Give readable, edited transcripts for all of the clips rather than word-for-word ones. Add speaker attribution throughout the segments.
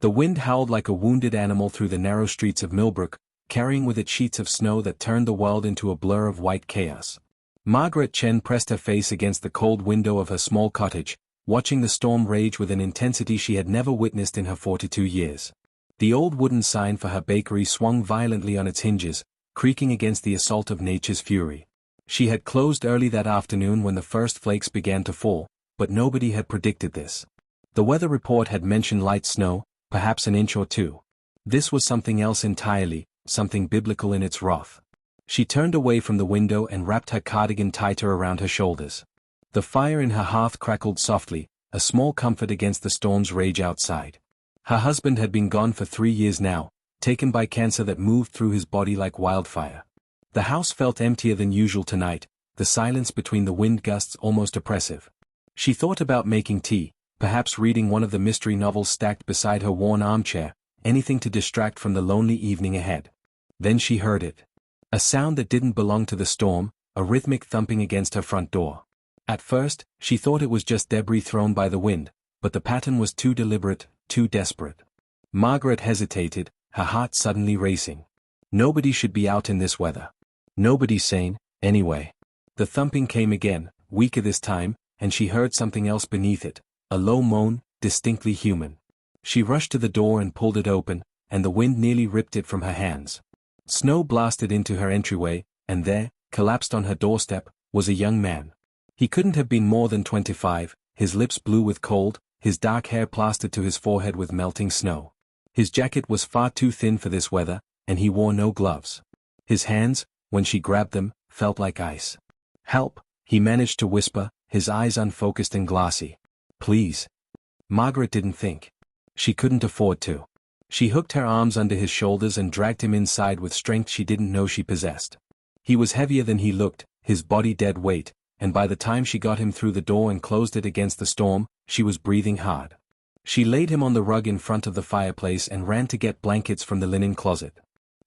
Speaker 1: The wind howled like a wounded animal through the narrow streets of Millbrook, carrying with it sheets of snow that turned the world into a blur of white chaos. Margaret Chen pressed her face against the cold window of her small cottage, watching the storm rage with an intensity she had never witnessed in her 42 years. The old wooden sign for her bakery swung violently on its hinges, creaking against the assault of nature's fury. She had closed early that afternoon when the first flakes began to fall, but nobody had predicted this. The weather report had mentioned light snow, perhaps an inch or two. This was something else entirely, something biblical in its wrath. She turned away from the window and wrapped her cardigan tighter around her shoulders. The fire in her hearth crackled softly, a small comfort against the storm's rage outside. Her husband had been gone for 3 years now, taken by cancer that moved through his body like wildfire. The house felt emptier than usual tonight, the silence between the wind gusts almost oppressive. She thought about making tea, perhaps reading one of the mystery novels stacked beside her worn armchair, anything to distract from the lonely evening ahead. Then she heard it. A sound that didn't belong to the storm, a rhythmic thumping against her front door. At first, she thought it was just debris thrown by the wind, but the pattern was too deliberate, too desperate. Margaret hesitated, her heart suddenly racing. Nobody should be out in this weather. Nobody sane, anyway. The thumping came again, weaker this time, and she heard something else beneath it, a low moan, distinctly human. She rushed to the door and pulled it open, and the wind nearly ripped it from her hands. Snow blasted into her entryway, and there, collapsed on her doorstep, was a young man. He couldn't have been more than 25, his lips blue with cold, his dark hair plastered to his forehead with melting snow. His jacket was far too thin for this weather, and he wore no gloves. His hands, when she grabbed them, felt like ice. "Help," he managed to whisper, his eyes unfocused and glassy. "Please." Margaret didn't think. She couldn't afford to. She hooked her arms under his shoulders and dragged him inside with strength she didn't know she possessed. He was heavier than he looked, his body dead weight, and by the time she got him through the door and closed it against the storm, she was breathing hard. She laid him on the rug in front of the fireplace and ran to get blankets from the linen closet.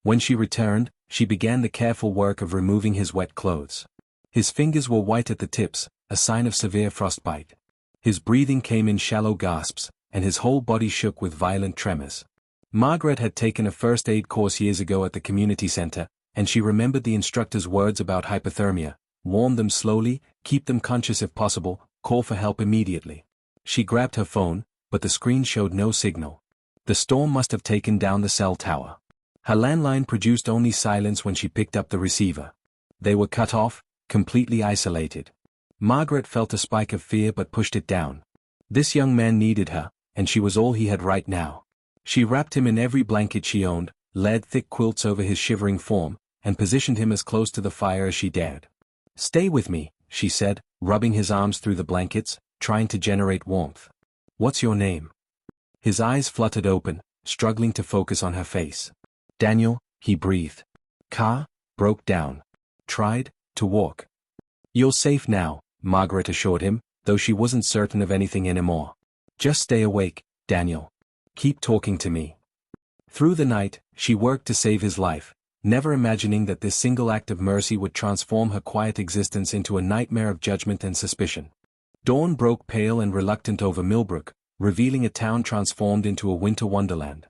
Speaker 1: When she returned, she began the careful work of removing his wet clothes. His fingers were white at the tips, a sign of severe frostbite. His breathing came in shallow gasps, and his whole body shook with violent tremors. Margaret had taken a first aid course years ago at the community center, and she remembered the instructor's words about hypothermia: warm them slowly, keep them conscious if possible, call for help immediately. She grabbed her phone, but the screen showed no signal. The storm must have taken down the cell tower. Her landline produced only silence when she picked up the receiver. They were cut off, completely isolated. Margaret felt a spike of fear but pushed it down. This young man needed her, and she was all he had right now. She wrapped him in every blanket she owned, laid thick quilts over his shivering form, and positioned him as close to the fire as she dared. "Stay with me," she said, rubbing his arms through the blankets, trying to generate warmth. "What's your name?" His eyes fluttered open, struggling to focus on her face. "Daniel," he breathed. Car broke down. Tried to walk. "You're safe now," Margaret assured him, though she wasn't certain of anything anymore. "Just stay awake, Daniel. Keep talking to me." Through the night, she worked to save his life, never imagining that this single act of mercy would transform her quiet existence into a nightmare of judgment and suspicion. Dawn broke pale and reluctant over Millbrook, revealing a town transformed into a winter wonderland.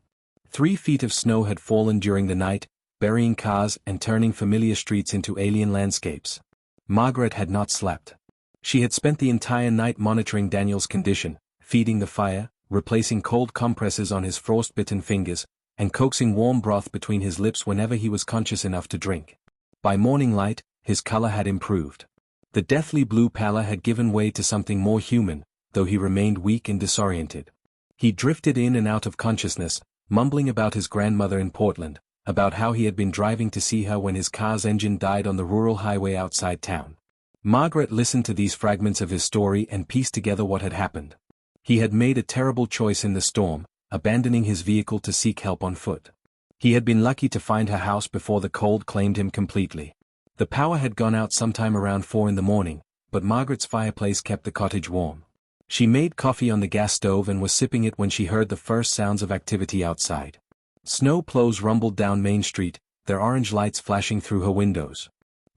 Speaker 1: 3 feet of snow had fallen during the night, burying cars and turning familiar streets into alien landscapes. Margaret had not slept. She had spent the entire night monitoring Daniel's condition, feeding the fire, replacing cold compresses on his frostbitten fingers, and coaxing warm broth between his lips whenever he was conscious enough to drink. By morning light, his color had improved. The deathly blue pallor had given way to something more human, though he remained weak and disoriented. He drifted in and out of consciousness, mumbling about his grandmother in Portland, about how he had been driving to see her when his car's engine died on the rural highway outside town. Margaret listened to these fragments of his story and pieced together what had happened. He had made a terrible choice in the storm, abandoning his vehicle to seek help on foot. He had been lucky to find her house before the cold claimed him completely. The power had gone out sometime around 4 in the morning, but Margaret's fireplace kept the cottage warm. She made coffee on the gas stove and was sipping it when she heard the first sounds of activity outside. Snow plows rumbled down Main Street, their orange lights flashing through her windows.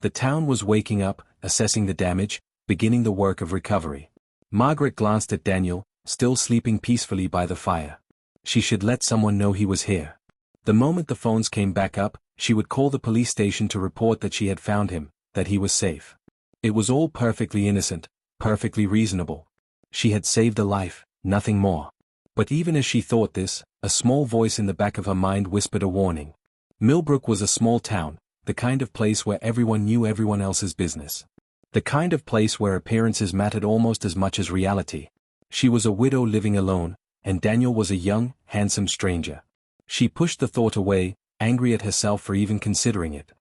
Speaker 1: The town was waking up, assessing the damage, beginning the work of recovery. Margaret glanced at Daniel, still sleeping peacefully by the fire. She should let someone know he was here. The moment the phones came back up, she would call the police station to report that she had found him, that he was safe. It was all perfectly innocent, perfectly reasonable. She had saved a life, nothing more. But even as she thought this, a small voice in the back of her mind whispered a warning. Millbrook was a small town, the kind of place where everyone knew everyone else's business. The kind of place where appearances mattered almost as much as reality. She was a widow living alone, and Daniel was a young, handsome stranger. She pushed the thought away, angry at herself for even considering it.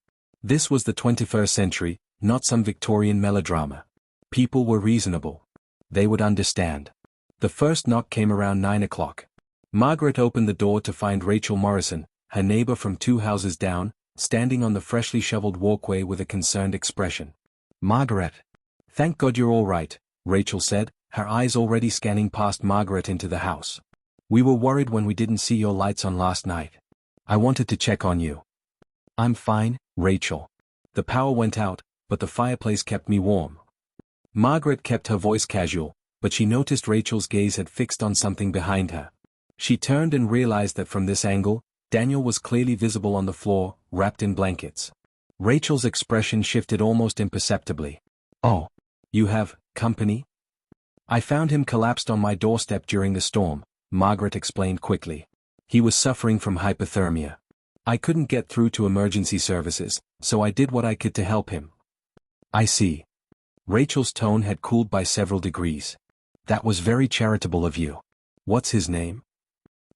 Speaker 1: This was the 21st century, not some Victorian melodrama. People were reasonable. They would understand. The first knock came around 9 o'clock. Margaret opened the door to find Rachel Morrison, her neighbor from 2 houses down, standing on the freshly shoveled walkway with a concerned expression. "Margaret. Thank God you're all right," Rachel said, her eyes already scanning past Margaret into the house. "We were worried when we didn't see your lights on last night. I wanted to check on you." "I'm fine, Rachel. The power went out, but the fireplace kept me warm." Margaret kept her voice casual, but she noticed Rachel's gaze had fixed on something behind her. She turned and realized that from this angle, Daniel was clearly visible on the floor, wrapped in blankets. Rachel's expression shifted almost imperceptibly. "Oh, you have company?" "I found him collapsed on my doorstep during the storm," Margaret explained quickly. "He was suffering from hypothermia. I couldn't get through to emergency services, so I did what I could to help him." "I see." Rachel's tone had cooled by several degrees. "That was very charitable of you. What's his name?"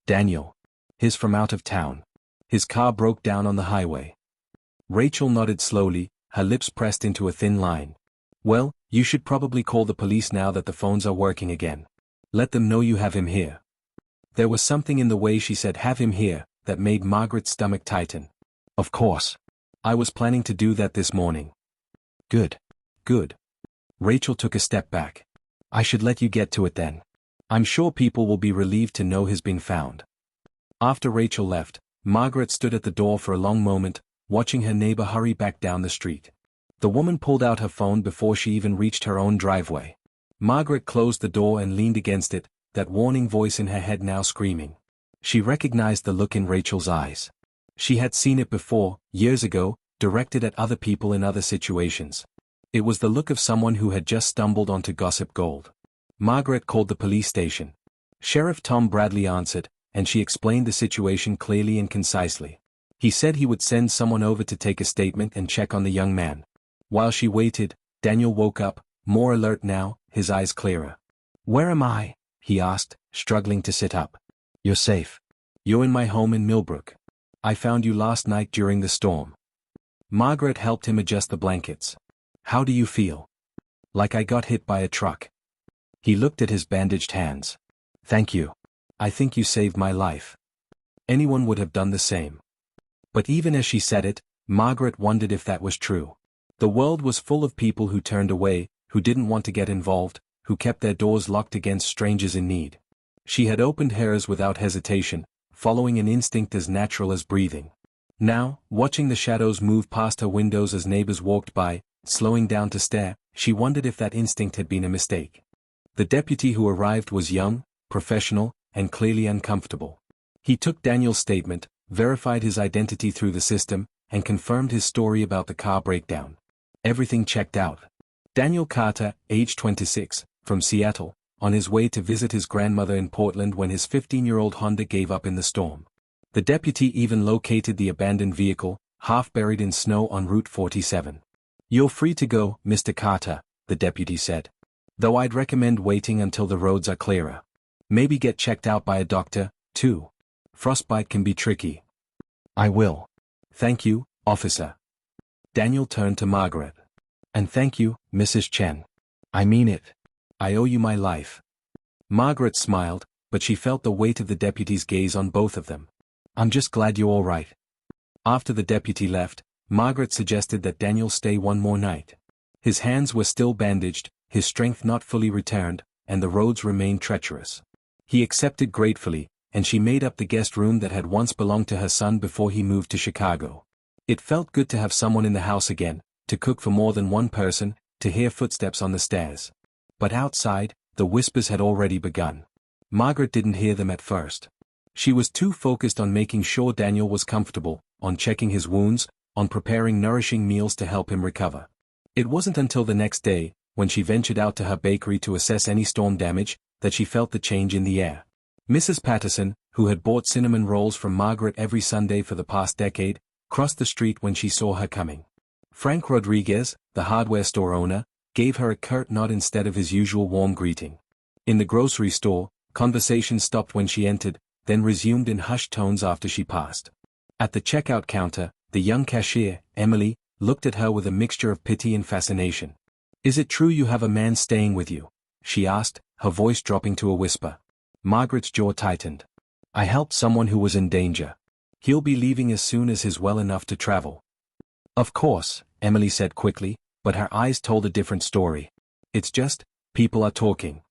Speaker 1: "Daniel. He's from out of town. His car broke down on the highway." Rachel nodded slowly, her lips pressed into a thin line. "Well, you should probably call the police now that the phones are working again. Let them know you have him here." There was something in the way she said "have him here" that made Margaret's stomach tighten. "Of course. I was planning to do that this morning." "Good. Good." Rachel took a step back. "I should let you get to it then. I'm sure people will be relieved to know he's been found." After Rachel left, Margaret stood at the door for a long moment, watching her neighbor hurry back down the street. The woman pulled out her phone before she even reached her own driveway. Margaret closed the door and leaned against it, that warning voice in her head now screaming. She recognized the look in Rachel's eyes. She had seen it before, years ago, directed at other people in other situations. It was the look of someone who had just stumbled onto gossip gold. Margaret called the police station. Sheriff Tom Bradley answered, and she explained the situation clearly and concisely. He said he would send someone over to take a statement and check on the young man. While she waited, Daniel woke up, more alert now, his eyes clearer. "Where am I?" he asked, struggling to sit up. "You're safe. You're in my home in Millbrook. I found you last night during the storm." Margaret helped him adjust the blankets. "How do you feel?" "Like I got hit by a truck." He looked at his bandaged hands. "Thank you. I think you saved my life." Anyone would have done the same. But even as she said it, Margaret wondered if that was true. The world was full of people who turned away, who didn't want to get involved, who kept their doors locked against strangers in need. She had opened hers without hesitation, following an instinct as natural as breathing. Now, watching the shadows move past her windows as neighbors walked by, slowing down to stare, she wondered if that instinct had been a mistake. The deputy who arrived was young, professional, and clearly uncomfortable. He took Daniel's statement, verified his identity through the system, and confirmed his story about the car breakdown. Everything checked out. Daniel Carter, age 26, from Seattle, on his way to visit his grandmother in Portland when his 15-year-old Honda gave up in the storm. The deputy even located the abandoned vehicle, half buried in snow on Route 47. "You're free to go, Mr. Carter," the deputy said. "Though I'd recommend waiting until the roads are clearer. Maybe get checked out by a doctor, too. Frostbite can be tricky." "I will. Thank you, officer." Daniel turned to Margaret. "And thank you, Mrs. Chen. I mean it. I owe you my life." Margaret smiled, but she felt the weight of the deputy's gaze on both of them. "I'm just glad you're all right." After the deputy left, Margaret suggested that Daniel stay one more night. His hands were still bandaged, his strength not fully returned, and the roads remained treacherous. He accepted gratefully, and she made up the guest room that had once belonged to her son before he moved to Chicago. It felt good to have someone in the house again, to cook for more than one person, to hear footsteps on the stairs. But outside, the whispers had already begun. Margaret didn't hear them at first. She was too focused on making sure Daniel was comfortable, on checking his wounds, on preparing nourishing meals to help him recover. It wasn't until the next day, when she ventured out to her bakery to assess any storm damage, that she felt the change in the air. Mrs. Patterson, who had bought cinnamon rolls from Margaret every Sunday for the past decade, crossed the street when she saw her coming. Frank Rodriguez, the hardware store owner, gave her a curt nod instead of his usual warm greeting. In the grocery store, conversation stopped when she entered, then resumed in hushed tones after she passed. At the checkout counter, the young cashier, Emily, looked at her with a mixture of pity and fascination. "Is it true you have a man staying with you?" she asked, her voice dropping to a whisper. Margaret's jaw tightened. "I helped someone who was in danger. He'll be leaving as soon as he's well enough to travel." "Of course," Emily said quickly, but her eyes told a different story. "It's just, people are talking."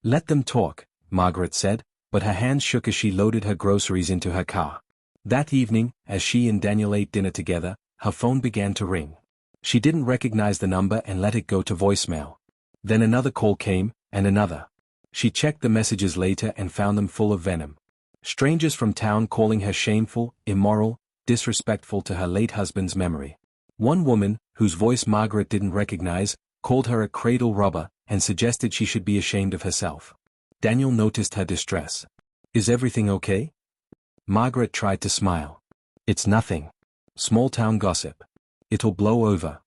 Speaker 1: "Let them talk," Margaret said, but her hands shook as she loaded her groceries into her car. That evening, as she and Daniel ate dinner together, her phone began to ring. She didn't recognize the number and let it go to voicemail. Then another call came, and another. She checked the messages later and found them full of venom. Strangers from town calling her shameful, immoral, disrespectful to her late husband's memory. One woman, whose voice Margaret didn't recognize, called her a cradle robber and suggested she should be ashamed of herself. Daniel noticed her distress. "Is everything okay?" Margaret tried to smile. "It's nothing. Small-town gossip. It'll blow over."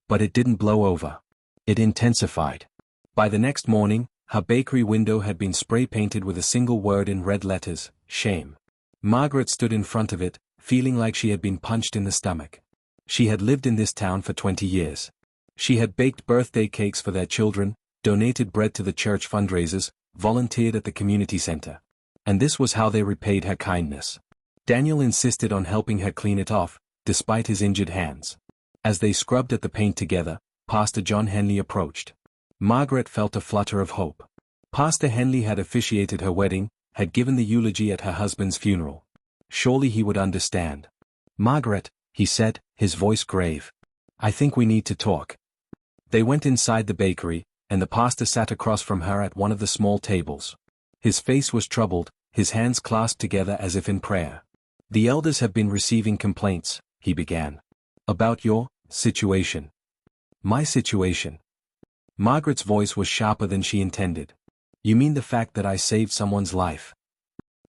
Speaker 1: But it didn't blow over. It intensified. By the next morning, her bakery window had been spray-painted with a single word in red letters, shame. Margaret stood in front of it, feeling like she had been punched in the stomach. She had lived in this town for 20 years. She had baked birthday cakes for their children, donated bread to the church fundraisers, volunteered at the community center. And this was how they repaid her kindness. Daniel insisted on helping her clean it off, despite his injured hands. As they scrubbed at the paint together, Pastor John Henley approached. Margaret felt a flutter of hope. Pastor Henley had officiated her wedding, had given the eulogy at her husband's funeral. Surely he would understand. "Margaret," he said, his voice grave. "I think we need to talk." They went inside the bakery, and the pastor sat across from her at one of the small tables. His face was troubled, his hands clasped together as if in prayer. "The elders have been receiving complaints," he began. "About your situation." "My situation?" Margaret's voice was sharper than she intended. "You mean the fact that I saved someone's life?"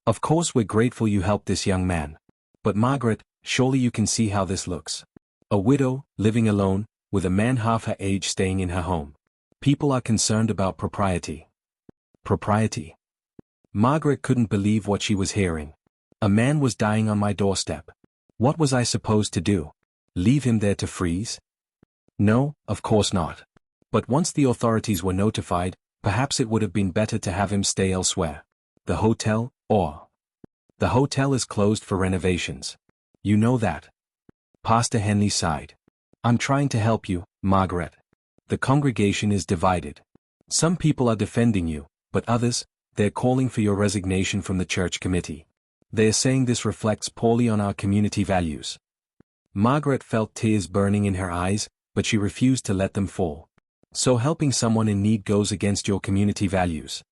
Speaker 1: "Of course we're grateful you helped this young man. But Margaret, surely you can see how this looks. A widow, living alone, with a man half her age staying in her home. People are concerned about propriety." Propriety? Margaret couldn't believe what she was hearing. A man was dying on my doorstep. What was I supposed to do? Leave him there to freeze? No, of course not. But once the authorities were notified, perhaps it would have been better to have him stay elsewhere. The hotel, or... The hotel is closed for renovations. You know that. Pastor Henley sighed. "I'm trying to help you, Margaret. The congregation is divided. Some people are defending you, but others, they're calling for your resignation from the church committee. They're saying this reflects poorly on our community values." Margaret felt tears burning in her eyes, but she refused to let them fall. "So helping someone in need goes against your community values?"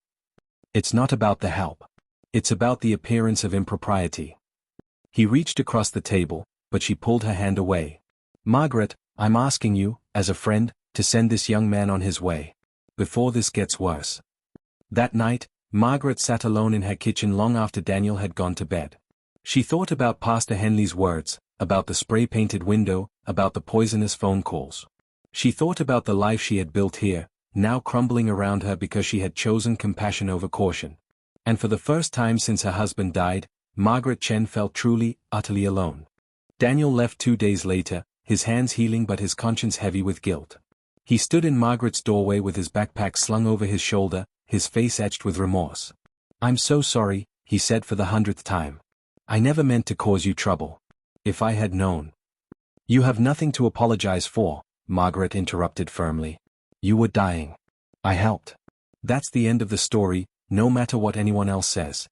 Speaker 1: "It's not about the help. It's about the appearance of impropriety." He reached across the table, but she pulled her hand away. "Margaret, I'm asking you, as a friend, to send this young man on his way. Before this gets worse." That night, Margaret sat alone in her kitchen long after Daniel had gone to bed. She thought about Pastor Henley's words, about the spray-painted window, about the poisonous phone calls. She thought about the life she had built here, now crumbling around her because she had chosen compassion over caution. And for the first time since her husband died, Margaret Chen felt truly, utterly alone. Daniel left 2 days later, his hands healing but his conscience heavy with guilt. He stood in Margaret's doorway with his backpack slung over his shoulder, his face etched with remorse. "I'm so sorry," he said for the 100th time. "I never meant to cause you trouble. If I had known." "You have nothing to apologize for," Margaret interrupted firmly. "You were dying. I helped. That's the end of the story, no matter what anyone else says."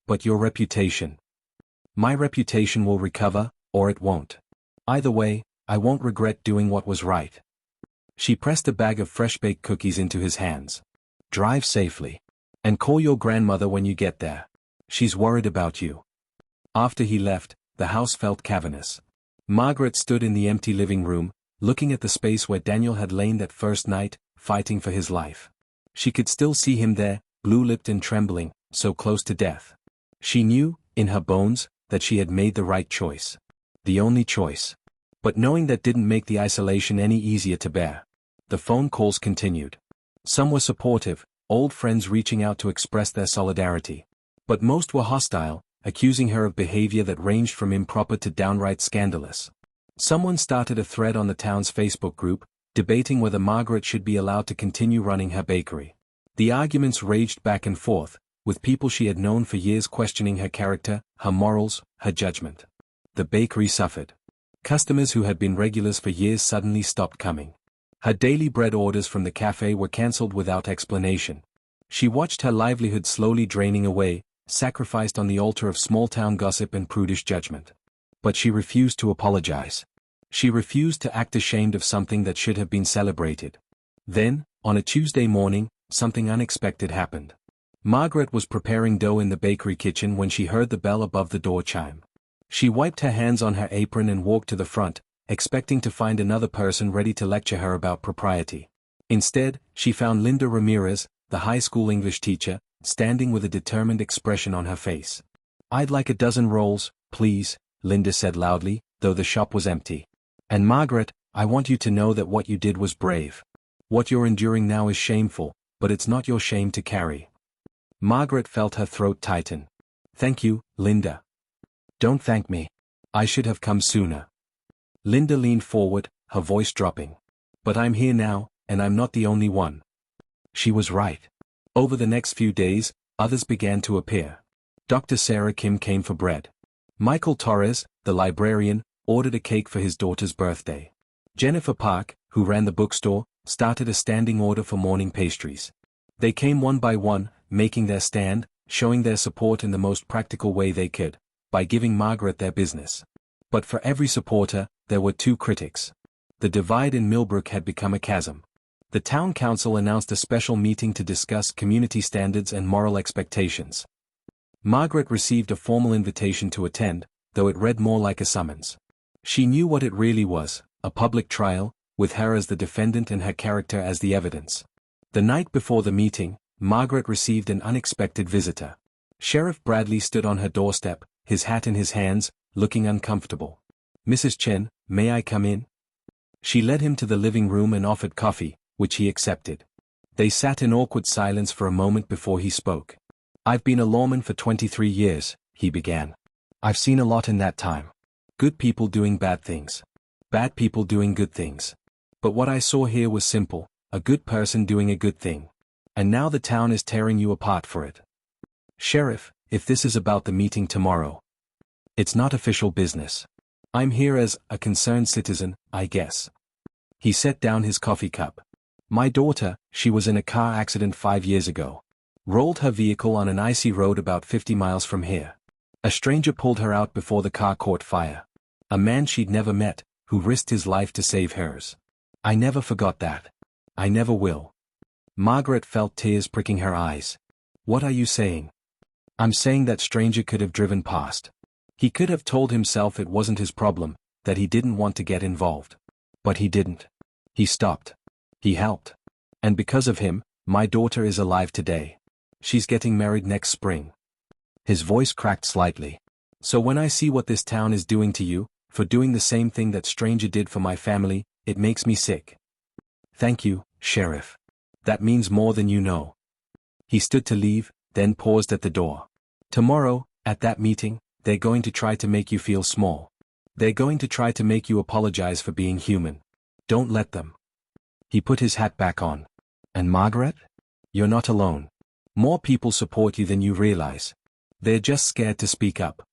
Speaker 1: "But your reputation?" "My reputation will recover, or it won't. Either way, I won't regret doing what was right." She pressed a bag of fresh-baked cookies into his hands. "Drive safely. And call your grandmother when you get there. She's worried about you. After he left, the house felt cavernous. Margaret stood in the empty living room, looking at the space where Daniel had lain that first night, fighting for his life. She could still see him there, blue-lipped and trembling, so close to death. She knew, in her bones, that she had made the right choice. The only choice. But knowing that didn't make the isolation any easier to bear. The phone calls continued. Some were supportive, old friends reaching out to express their solidarity. But most were hostile, accusing her of behavior that ranged from improper to downright scandalous. Someone started a thread on the town's Facebook group, debating whether Margaret should be allowed to continue running her bakery. The arguments raged back and forth, with people she had known for years questioning her character, her morals, her judgment. The bakery suffered. Customers who had been regulars for years suddenly stopped coming. Her daily bread orders from the cafe were cancelled without explanation. She watched her livelihood slowly draining away, sacrificed on the altar of small-town gossip and prudish judgment. But she refused to apologize. She refused to act ashamed of something that should have been celebrated. Then, on a Tuesday morning, something unexpected happened. Margaret was preparing dough in the bakery kitchen when she heard the bell above the door chime. She wiped her hands on her apron and walked to the front, expecting to find another person ready to lecture her about propriety. Instead, she found Linda Ramirez, the high school English teacher, standing with a determined expression on her face. "I'd like a dozen rolls, please," Linda said loudly, though the shop was empty. "And Margaret, I want you to know that what you did was brave. What you're enduring now is shameful, but it's not your shame to carry." Margaret felt her throat tighten. "Thank you, Linda." "Don't thank me. I should have come sooner." Linda leaned forward, her voice dropping. "But I'm here now, and I'm not the only one." She was right. Over the next few days, others began to appear. Dr. Sarah Kim came for bread. Michael Torres, the librarian, ordered a cake for his daughter's birthday. Jennifer Park, who ran the bookstore, started a standing order for morning pastries. They came one by one, making their stand, showing their support in the most practical way they could, by giving Margaret their business. But for every supporter, there were two critics. The divide in Millbrook had become a chasm. The town council announced a special meeting to discuss community standards and moral expectations. Margaret received a formal invitation to attend, though it read more like a summons. She knew what it really was, a public trial, with her as the defendant and her character as the evidence. The night before the meeting, Margaret received an unexpected visitor. Sheriff Bradley stood on her doorstep, his hat in his hands, looking uncomfortable. "Mrs. Chen, may I come in?" She led him to the living room and offered coffee, which he accepted. They sat in awkward silence for a moment before he spoke. "I've been a lawman for 23 years, he began. "I've seen a lot in that time. Good people doing bad things. Bad people doing good things. But what I saw here was simple, a good person doing a good thing. And now the town is tearing you apart for it. Sheriff, if this is about the meeting tomorrow. It's not official business. I'm here as a concerned citizen, I guess." He set down his coffee cup. "My daughter, she was in a car accident 5 years ago. Rolled her vehicle on an icy road about 50 miles from here. A stranger pulled her out before the car caught fire. A man she'd never met, who risked his life to save hers. I never forgot that. I never will." Margaret felt tears pricking her eyes. "What are you saying?" "I'm saying that stranger could have driven past. He could have told himself it wasn't his problem, that he didn't want to get involved. But he didn't. He stopped. He helped. And because of him, my daughter is alive today. She's getting married next spring." His voice cracked slightly. "So when I see what this town is doing to you, for doing the same thing that stranger did for my family, it makes me sick." "Thank you, Sheriff. That means more than you know." He stood to leave, then paused at the door. "Tomorrow, at that meeting, they're going to try to make you feel small. They're going to try to make you apologize for being human. Don't let them." He put his hat back on. "And Margaret? You're not alone. More people support you than you realize. They're just scared to speak up."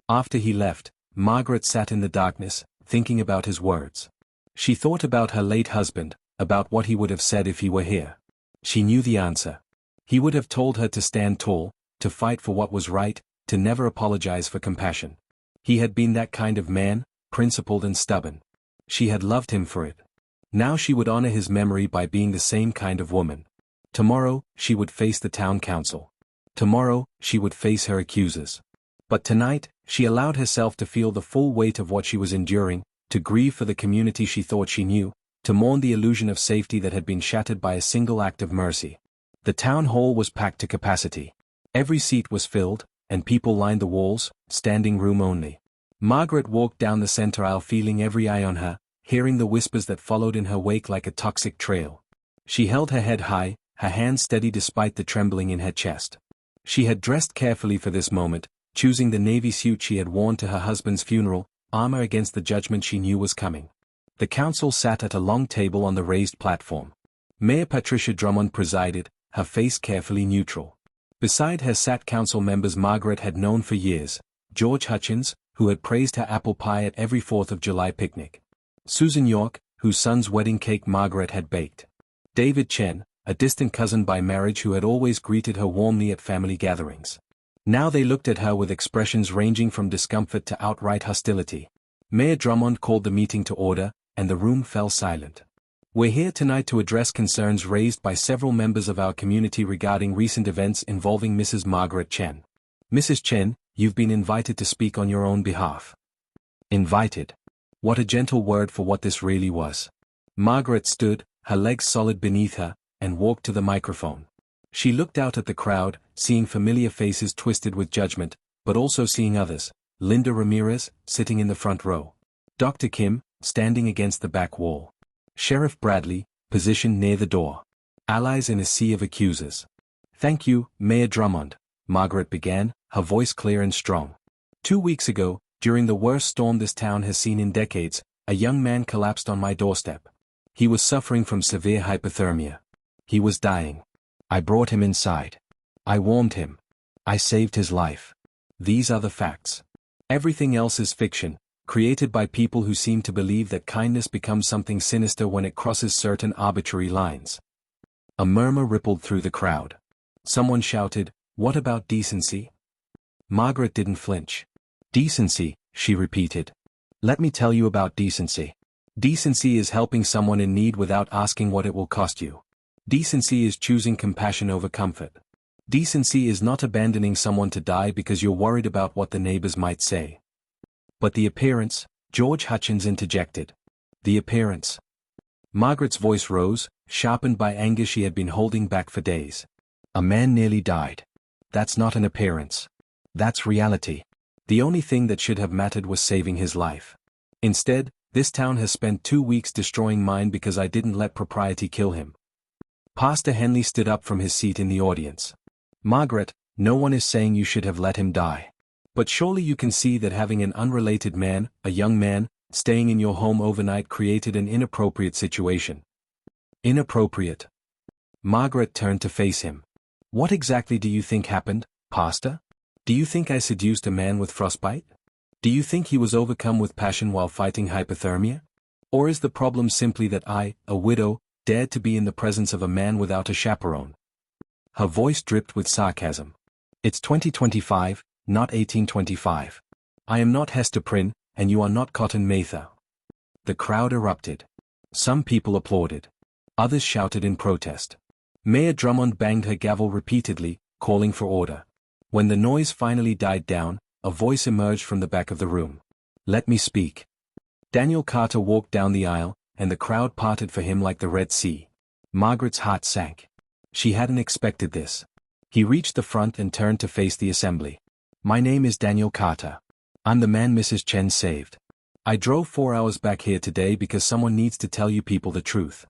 Speaker 1: After he left, Margaret sat in the darkness, thinking about his words. She thought about her late husband, about what he would have said if he were here. She knew the answer. He would have told her to stand tall, to fight for what was right, to never apologize for compassion. He had been that kind of man, principled and stubborn. She had loved him for it. Now she would honor his memory by being the same kind of woman. Tomorrow, she would face the town council. Tomorrow, she would face her accusers. But tonight, she allowed herself to feel the full weight of what she was enduring, to grieve for the community she thought she knew, to mourn the illusion of safety that had been shattered by a single act of mercy. The town hall was packed to capacity. Every seat was filled, and people lined the walls, standing room only. Margaret walked down the center aisle feeling every eye on her, hearing the whispers that followed in her wake like a toxic trail. She held her head high, her hands steady despite the trembling in her chest. She had dressed carefully for this moment, choosing the navy suit she had worn to her husband's funeral, armor against the judgment she knew was coming. The council sat at a long table on the raised platform. Mayor Patricia Drummond presided, her face carefully neutral. Beside her sat council members Margaret had known for years: George Hutchins, who had praised her apple pie at every 4th of July picnic; Susan York, whose son's wedding cake Margaret had baked; David Chen, a distant cousin by marriage who had always greeted her warmly at family gatherings. Now they looked at her with expressions ranging from discomfort to outright hostility. Mayor Drummond called the meeting to order, and the room fell silent. "We're here tonight to address concerns raised by several members of our community regarding recent events involving Mrs. Margaret Chen. Mrs. Chen, you've been invited to speak on your own behalf." Invited. What a gentle word for what this really was. Margaret stood, her legs solid beneath her, and walked to the microphone. She looked out at the crowd, seeing familiar faces twisted with judgment, but also seeing others: Linda Ramirez, sitting in the front row; Dr. Kim, standing against the back wall; Sheriff Bradley, positioned near the door. Allies in a sea of accusers. "Thank you, Mayor Drummond," Margaret began, her voice clear and strong. 2 weeks ago, during the worst storm this town has seen in decades, a young man collapsed on my doorstep. He was suffering from severe hypothermia. He was dying. I brought him inside. I warmed him. I saved his life. These are the facts. Everything else is fiction, created by people who seem to believe that kindness becomes something sinister when it crosses certain arbitrary lines. A murmur rippled through the crowd. Someone shouted, "What about decency?" Margaret didn't flinch. "Decency," she repeated. "Let me tell you about decency. Decency is helping someone in need without asking what it will cost you. Decency is choosing compassion over comfort. Decency is not abandoning someone to die because you're worried about what the neighbors might say." "But the appearance," George Hutchins interjected. "The appearance." Margaret's voice rose, sharpened by anger she had been holding back for days. "A man nearly died. That's not an appearance. That's reality. The only thing that should have mattered was saving his life. Instead, this town has spent 2 weeks destroying mine because I didn't let propriety kill him." Pastor Henley stood up from his seat in the audience. "Margaret, no one is saying you should have let him die. But surely you can see that having an unrelated man, a young man, staying in your home overnight created an inappropriate situation." "Inappropriate?" Margaret turned to face him. "What exactly do you think happened, Pastor? Do you think I seduced a man with frostbite? Do you think he was overcome with passion while fighting hypothermia? Or is the problem simply that I, a widow, dared to be in the presence of a man without a chaperone?" Her voice dripped with sarcasm. "It's 2025, not 1825. I am not Hester Prynne, and you are not Cotton Mather." The crowd erupted. Some people applauded. Others shouted in protest. Mayor Drummond banged her gavel repeatedly, calling for order. When the noise finally died down, a voice emerged from the back of the room. "Let me speak." Daniel Carter walked down the aisle, and the crowd parted for him like the Red Sea. Margaret's heart sank. She hadn't expected this. He reached the front and turned to face the assembly. "My name is Daniel Carter. I'm the man Mrs. Chen saved. I drove 4 hours back here today because someone needs to tell you people the truth."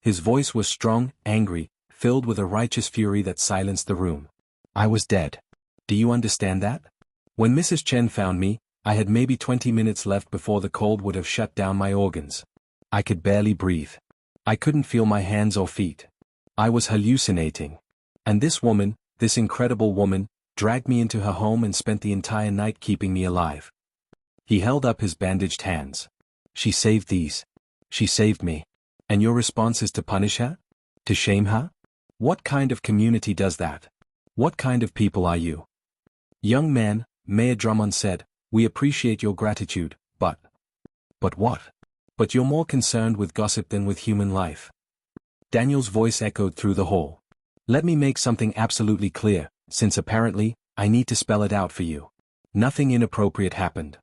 Speaker 1: His voice was strong, angry, filled with a righteous fury that silenced the room. "I was dead. Do you understand that? When Mrs. Chen found me, I had maybe 20 minutes left before the cold would have shut down my organs. I could barely breathe. I couldn't feel my hands or feet. I was hallucinating. And this woman, this incredible woman, dragged me into her home and spent the entire night keeping me alive." He held up his bandaged hands. "She saved these. She saved me. And your response is to punish her? To shame her? What kind of community does that? What kind of people are you?" "Young man," Mayor Drummond said, "we appreciate your gratitude, but..." "But what?" "But you're more concerned with gossip than with human life." Daniel's voice echoed through the hall. "Let me make something absolutely clear, since apparently, I need to spell it out for you. Nothing inappropriate happened.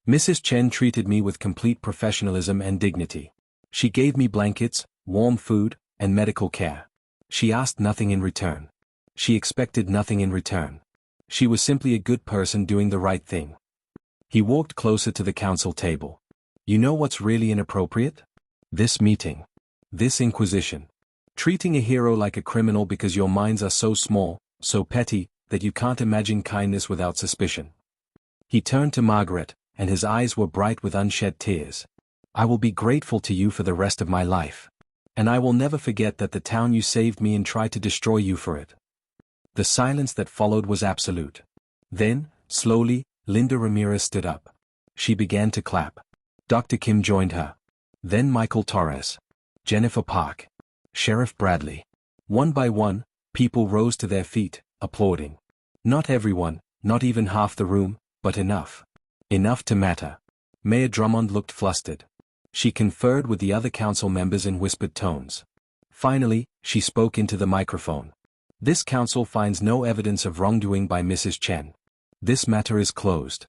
Speaker 1: Mrs. Chen treated me with complete professionalism and dignity. She gave me blankets, warm food, and medical care. She asked nothing in return. She expected nothing in return. She was simply a good person doing the right thing. He walked closer to the council table. You know what's really inappropriate? This meeting. This inquisition. Treating a hero like a criminal because your minds are so small, so petty, that you can't imagine kindness without suspicion. He turned to Margaret, and his eyes were bright with unshed tears. I will be grateful to you for the rest of my life. And I will never forget that the town you saved me and tried to destroy you for it. The silence that followed was absolute. Then, slowly, Linda Ramirez stood up. She began to clap. Dr. Kim joined her. Then Michael Torres. Jennifer Park. Sheriff Bradley. One by one, people rose to their feet, applauding. Not everyone, not even half the room, but enough. Enough to matter. Mayor Drummond looked flustered. She conferred with the other council members in whispered tones. Finally, she spoke into the microphone. This council finds no evidence of wrongdoing by Mrs. Chen. This matter is closed.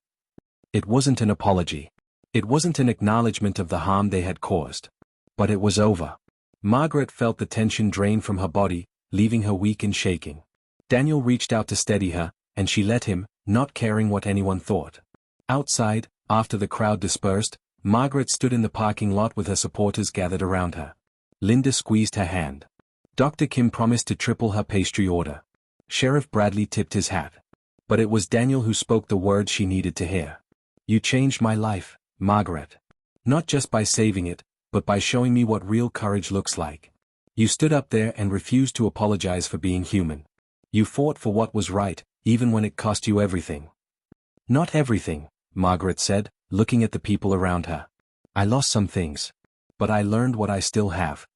Speaker 1: It wasn't an apology. It wasn't an acknowledgement of the harm they had caused. But it was over. Margaret felt the tension drain from her body, leaving her weak and shaking. Daniel reached out to steady her, and she let him, not caring what anyone thought. Outside, after the crowd dispersed, Margaret stood in the parking lot with her supporters gathered around her. Linda squeezed her hand. Dr. Kim promised to triple her pastry order. Sheriff Bradley tipped his hat. But it was Daniel who spoke the words she needed to hear. You changed my life, Margaret. Not just by saving it, but by showing me what real courage looks like. You stood up there and refused to apologize for being human. You fought for what was right, even when it cost you everything. Not everything, Margaret said, looking at the people around her. I lost some things. But I learned what I still have.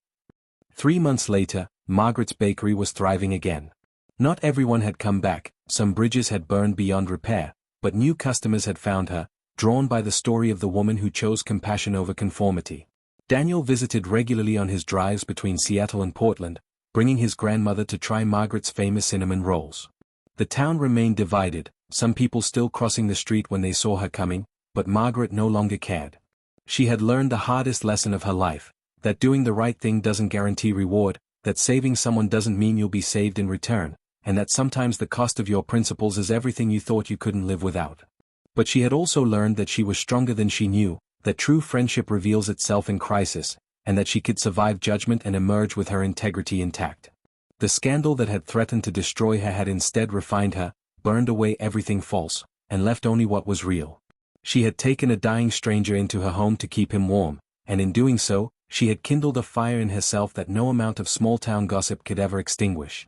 Speaker 1: 3 months later, Margaret's bakery was thriving again. Not everyone had come back, some bridges had burned beyond repair, but new customers had found her, drawn by the story of the woman who chose compassion over conformity. Daniel visited regularly on his drives between Seattle and Portland, bringing his grandmother to try Margaret's famous cinnamon rolls. The town remained divided, some people still crossing the street when they saw her coming, but Margaret no longer cared. She had learned the hardest lesson of her life, that doing the right thing doesn't guarantee reward, that saving someone doesn't mean you'll be saved in return, and that sometimes the cost of your principles is everything you thought you couldn't live without. But she had also learned that she was stronger than she knew, that true friendship reveals itself in crisis, and that she could survive judgment and emerge with her integrity intact. The scandal that had threatened to destroy her had instead refined her, burned away everything false, and left only what was real. She had taken a dying stranger into her home to keep him warm, and in doing so, she had kindled a fire in herself that no amount of small-town gossip could ever extinguish.